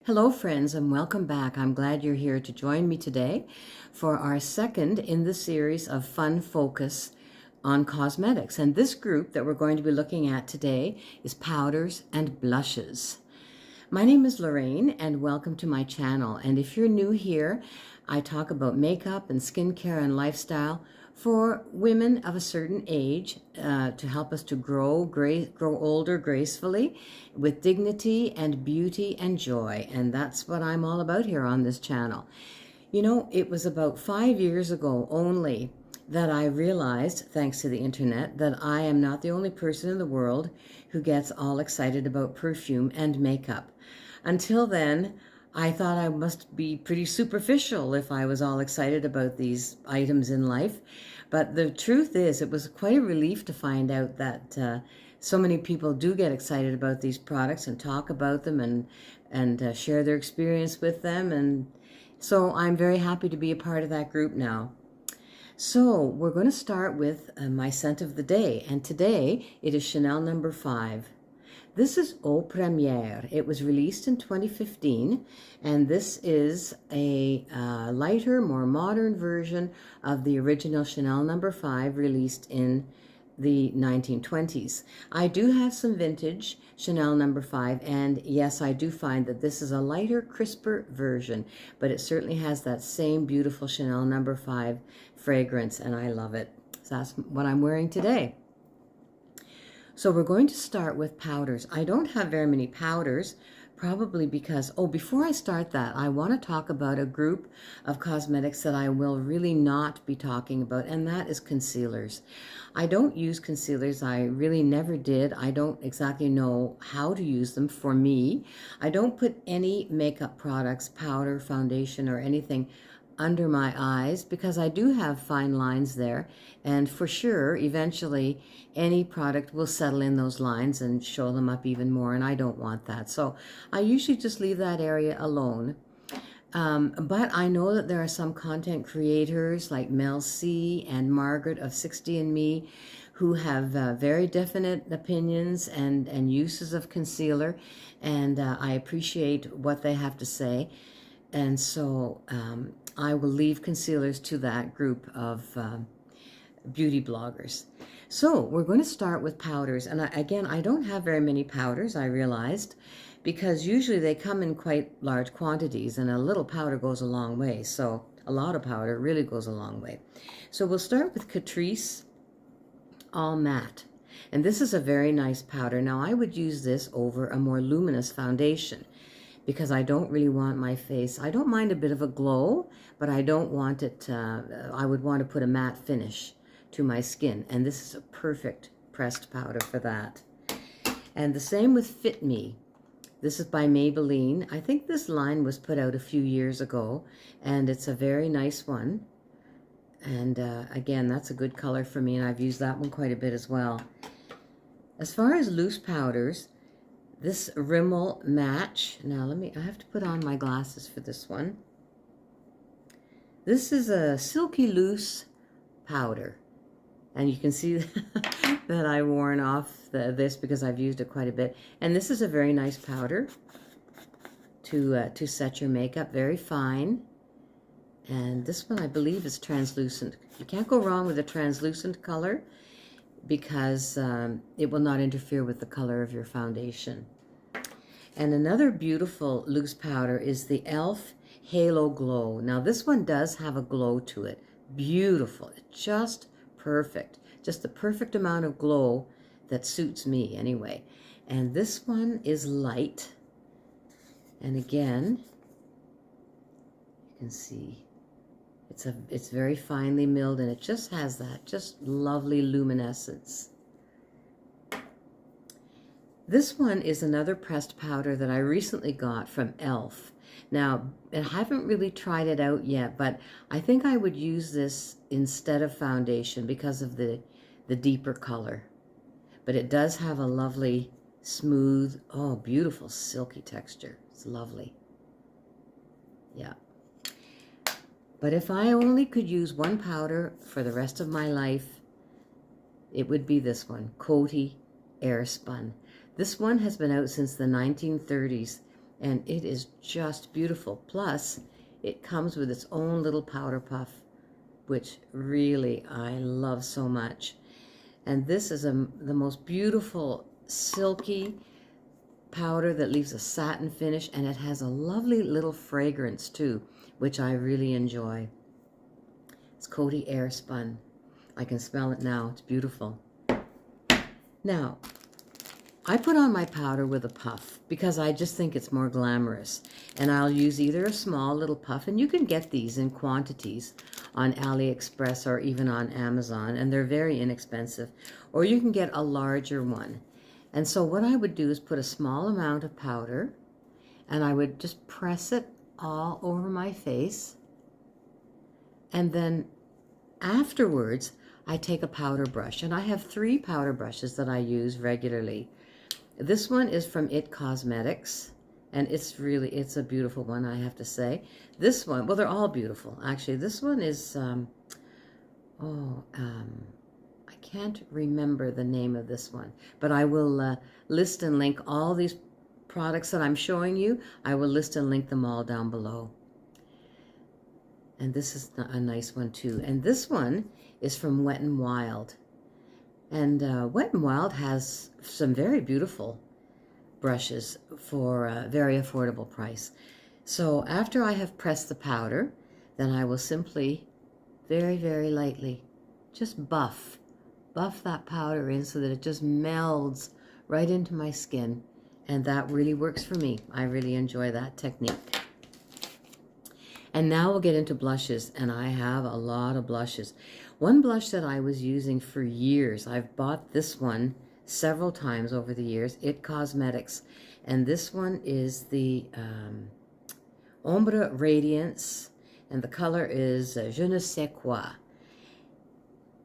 Hello, friends, and welcome back. I'm glad you're here to join me today for our second in the series of Fun Focus on Cosmetics. And this group that we're going to be looking at today is powders and blushes. My name is Lorraine, and welcome to my channel. And if you're new here, I talk about makeup and skincare and lifestyle for women of a certain age to help us to grow older gracefully with dignity and beauty and joy. And that's what I'm all about here on this channel. You know, it was about 5 years ago only that I realized, thanks to the internet, that I am not the only person in the world who gets all excited about perfume and makeup. Until then, I thought I must be pretty superficial if I was all excited about these items in life. But the truth is, it was quite a relief to find out that so many people do get excited about these products and talk about them and share their experience with them. And so I'm very happy to be a part of that group now. So we're going to start with my scent of the day. And today it is Chanel No. 5. This is Eau Première. It was released in 2015, and this is a lighter, more modern version of the original Chanel No. 5 released in the 1920s. I do have some vintage Chanel No. 5, and yes, I do find that this is a lighter, crisper version, but it certainly has that same beautiful Chanel No. 5 fragrance, and I love it. So that's what I'm wearing today. So we're going to start with powders. I don't have very many powders, probably because, before I start that, I want to talk about a group of cosmetics that I will really not be talking about, and that is concealers. I don't use concealers. I really never did. I don't exactly know how to use them for me. I don't put any makeup products, powder, foundation, or anything under my eyes because I do have fine lines there, and for sure eventually any product will settle in those lines and show them up even more, and I don't want that. So I usually just leave that area alone. But I know that there are some content creators like Mel C and Margaret of 60andMe who have very definite opinions and uses of concealer, and I appreciate what they have to say. And so I will leave concealers to that group of beauty bloggers. So we're going to start with powders. And again, I don't have very many powders, I realized, because usually they come in quite large quantities, and a little powder goes a long way. So a lot of powder really goes a long way. So we'll start with Catrice All Matte. And this is a very nice powder. Now I would use this over a more luminous foundation, because I don't really want my face. I don't mind a bit of a glow, but I don't want it, I would want to put a matte finish to my skin. And this is a perfect pressed powder for that. And the same with Fit Me. This is by Maybelline. I think this line was put out a few years ago, and it's a very nice one. And again, that's a good color for me, and I've used that one quite a bit as well. As far as loose powders, this Rimmel Match. Now I have to put on my glasses for this one. This is a silky loose powder. And you can see that I've worn off this because I've used it quite a bit. And this is a very nice powder to set your makeup, very fine. And this one I believe is translucent. You can't go wrong with a translucent color because it will not interfere with the color of your foundation. And another beautiful loose powder is the e.l.f. Halo Glow. Now this one does have a glow to it. Beautiful. It's just perfect. Just the perfect amount of glow that suits me anyway. And this one is light. And again, you can see it's very finely milled, and it just has that just lovely luminescence. This one is another pressed powder that I recently got from e.l.f. Now, I haven't really tried it out yet, but I think I would use this instead of foundation because of the deeper color. But it does have a lovely, smooth, beautiful silky texture. It's lovely. Yeah. But if I only could use one powder for the rest of my life, it would be this one, Coty Airspun. This one has been out since the 1930s, and it is just beautiful. Plus, it comes with its own little powder puff, which really I love so much. And this is the most beautiful silky powder that leaves a satin finish, and it has a lovely little fragrance too, which I really enjoy. It's Coty Airspun. I can smell it now. It's beautiful. Now, I put on my powder with a puff because I just think it's more glamorous. And I'll use either a small little puff, and you can get these in quantities on AliExpress or even on Amazon, and they're very inexpensive. Or you can get a larger one. And so what I would do is put a small amount of powder, and I would just press it all over my face. And then afterwards, I take a powder brush, and I have 3 powder brushes that I use regularly. This one is from IT Cosmetics, and it's a beautiful one, I have to say. This one, well, they're all beautiful, actually. This one is, I can't remember the name of this one, but I will list and link all these products that I'm showing you. I will list and link them all down below. And this is a nice one too. And this one is from Wet n Wild. And Wet n Wild has some very beautiful brushes for a very affordable price. So after I have pressed the powder, then I will simply, very, very lightly, just buff that powder in so that it just melds right into my skin. And that really works for me. I really enjoy that technique. And now we'll get into blushes, and I have a lot of blushes. One blush that I was using for years, I've bought this one several times over the years, IT Cosmetics. And this one is the Ombre Radiance, and the color is Je ne sais quoi.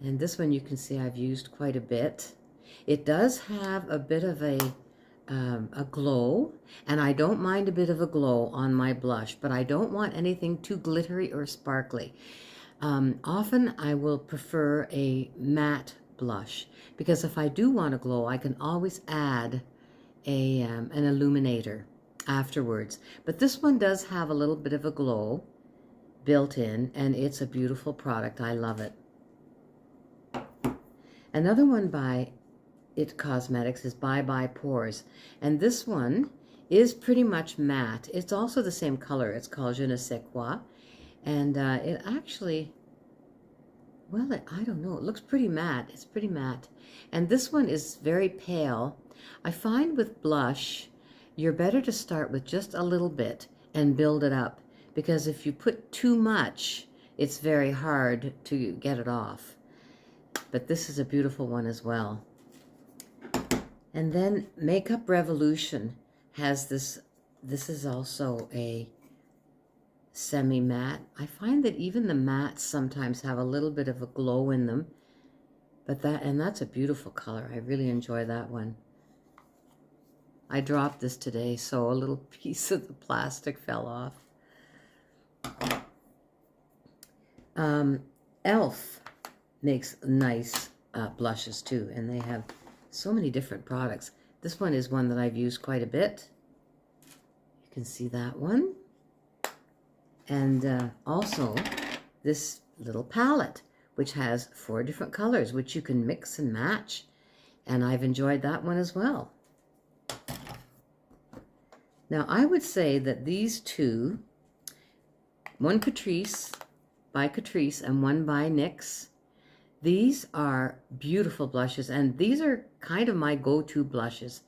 And this one you can see I've used quite a bit. It does have a bit of a glow, and I don't mind a bit of a glow on my blush, but I don't want anything too glittery or sparkly. Often I will prefer a matte blush, because if I do want a glow, I can always add an illuminator afterwards. But this one does have a little bit of a glow built in, and it's a beautiful product. I love it. Another one by IT Cosmetics is Bye Bye Pores, and this one is pretty much matte. It's also the same color. It's called Je ne sais quoi, and it actually, well, I don't know, it looks pretty matte. It's pretty matte. And this one is very pale. I find with blush, you're better to start with just a little bit and build it up, because if you put too much, it's very hard to get it off. But this is a beautiful one as well. And then Makeup Revolution has this is also a semi-matte. I find that even the mattes sometimes have a little bit of a glow in them, but that's a beautiful color. I really enjoy that one. I dropped this today, so a little piece of the plastic fell off. e.l.f. makes nice blushes too, and they have so many different products. This one is one that I've used quite a bit. You can see that one. And also this little palette, which has 4 different colors, which you can mix and match. And I've enjoyed that one as well. Now, I would say that these two, one Catrice by Catrice and one by NYX, these are beautiful blushes, and these are kind of my go-to blushes.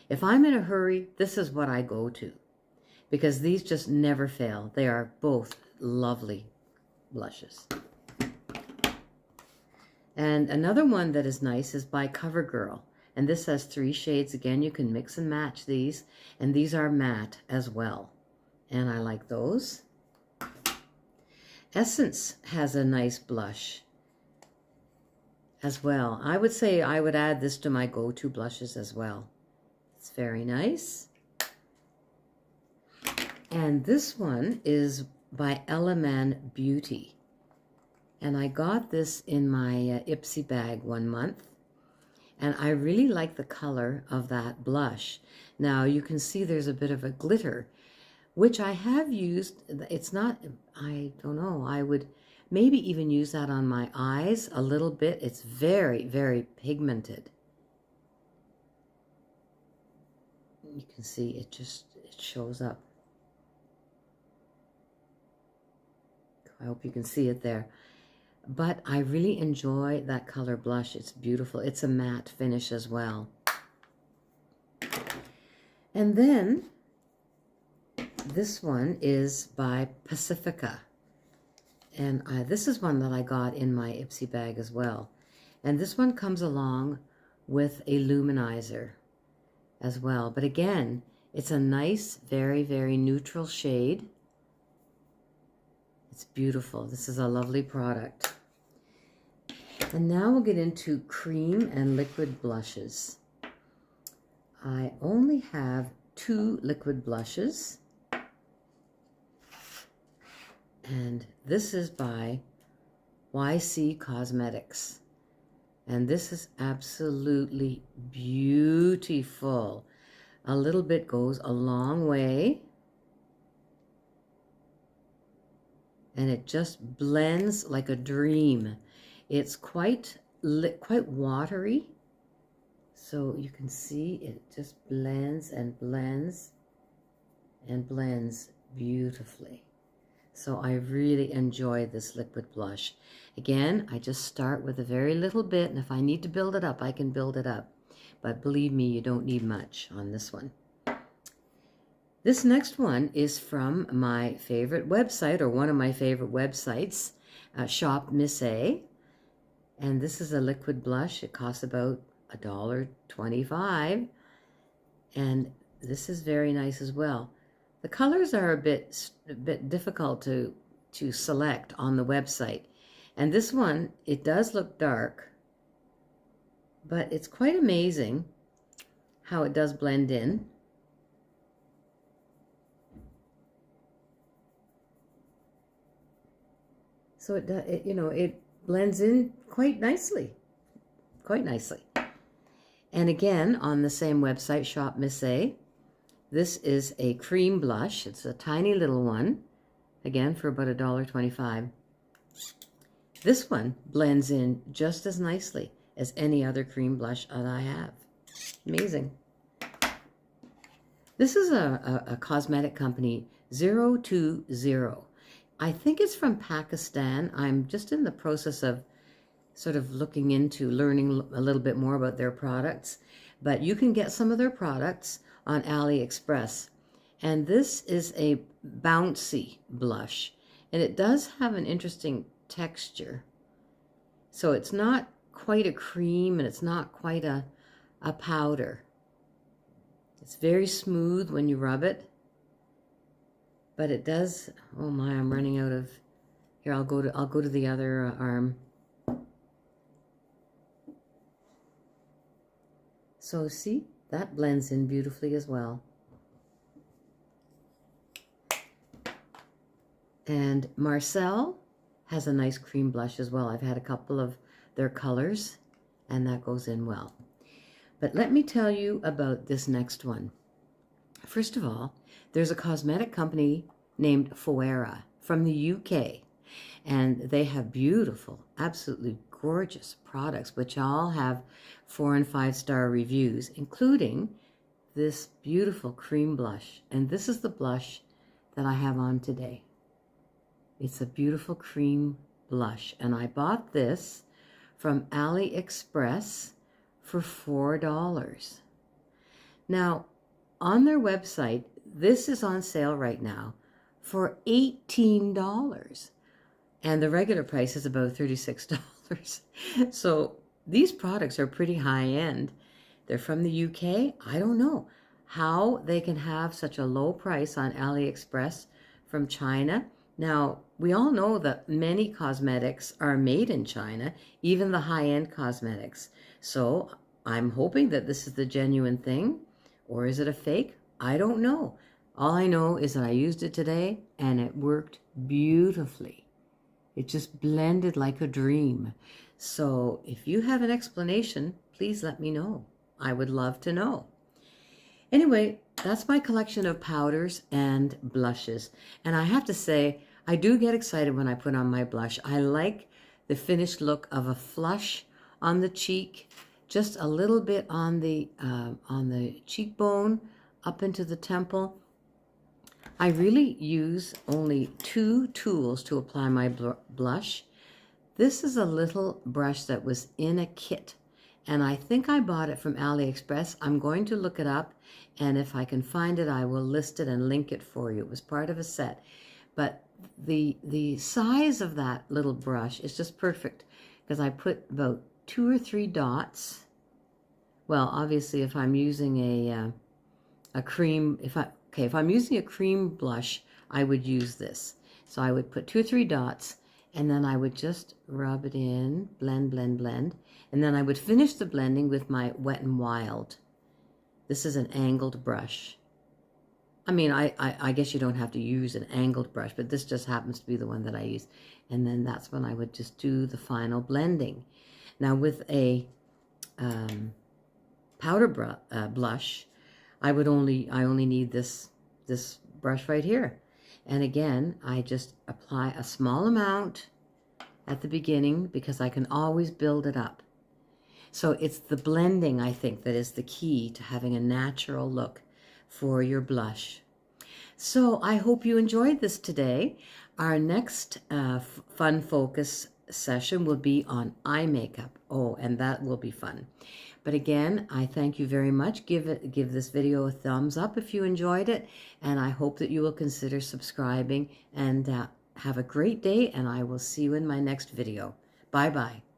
If I'm in a hurry, this is what I go to, because these just never fail. They are both lovely blushes. And another one that is nice is by CoverGirl, and this has 3 shades. Again, you can mix and match these, and these are matte as well, and I like those. Essence has a nice blush as well. I would say I would add this to my go-to blushes as well. It's very nice. And this one is by Element Beauty. And I got this in my Ipsy bag one month. And I really like the color of that blush. Now you can see there's a bit of a glitter, which I have used. It's not, I don't know, I would maybe even use that on my eyes a little bit. It's very, very pigmented. You can see it shows up. I hope you can see it there. But I really enjoy that color blush. It's beautiful. It's a matte finish as well. And then this one is by Pacifica. And this is one that I got in my Ipsy bag as well. And this one comes along with a luminizer as well. But again, it's a nice, very, very neutral shade. It's beautiful. This is a lovely product. And now we'll get into cream and liquid blushes. I only have 2 liquid blushes. And this is by YC Cosmetics. And this is absolutely beautiful. A little bit goes a long way. And it just blends like a dream. It's quite watery. So you can see it just blends and blends and blends beautifully. So I really enjoy this liquid blush. Again, I just start with a very little bit, and if I need to build it up, I can build it up. But believe me, you don't need much on this one. This next one is from my favorite website, or one of my favorite websites, Shop Miss A. And this is a liquid blush. It costs about $1.25. And this is very nice as well. The colors are a bit difficult to select on the website. And this one, it does look dark, but it's quite amazing how it does blend in. So it blends in quite nicely, And again, on the same website, Shop Miss A, this is a cream blush. It's a tiny little one, again for about $1.25. This one blends in just as nicely as any other cream blush that I have. Amazing. This is a cosmetic company, 020. I think it's from Pakistan. I'm just in the process of sort of looking into learning a little bit more about their products. But you can get some of their products on AliExpress. And this is a bouncy blush. And it does have an interesting texture. So it's not quite a cream, and it's not quite a powder. It's very smooth when you rub it. But it does, oh my, I'm running out of, here, I'll go to the other arm. So see, that blends in beautifully as well. And Marcel has a nice cream blush as well. I've had a couple of their colors, and that goes in well. But let me tell you about this next one. First of all, there's a cosmetic company named Foera from the UK, and they have beautiful, absolutely gorgeous products, which all have 4- and 5-star reviews, including this beautiful cream blush. And this is the blush that I have on today. It's a beautiful cream blush, and I bought this from AliExpress for $4. Now, on their website, this is on sale right now for $18. And the regular price is about $36. So these products are pretty high end. They're from the UK. I don't know how they can have such a low price on AliExpress from China. Now, we all know that many cosmetics are made in China, even the high-end cosmetics. So I'm hoping that this is the genuine thing, or is it a fake? I don't know. All I know is that I used it today and it worked beautifully. It just blended like a dream. So if you have an explanation please let me know. I would love to know. Anyway, that's my collection of powders and blushes. And I have to say, I do get excited when I put on my blush. I like the finished look of a flush on the cheek, just a little bit on the cheekbone, up into the temple. I really use only 2 tools to apply my blush. This is a little brush that was in a kit, and I think I bought it from AliExpress. I'm going to look it up, and if I can find it, I will list it and link it for you. It was part of a set. But the size of that little brush is just perfect, because I put about 2 or 3 dots. Well, obviously, if I'm using a cream, if I'm using a cream blush, I would use this. So I would put 2 or 3 dots, and then I would just rub it in, blend, blend, blend. And then I would finish the blending with my Wet n Wild. This is an angled brush. I mean, I guess you don't have to use an angled brush, but this just happens to be the one that I use. And then that's when I would just do the final blending. Now with a powder blush, I only need this brush right here. And again, I just apply a small amount at the beginning because I can always build it up. So it's the blending, I think, that is the key to having a natural look for your blush. So I hope you enjoyed this today. Our next Fun Focus session will be on eye makeup. Oh, and that will be fun. But again, I thank you very much. Give this video a thumbs up if you enjoyed it, and I hope that you will consider subscribing, and have a great day, and I will see you in my next video. Bye-bye.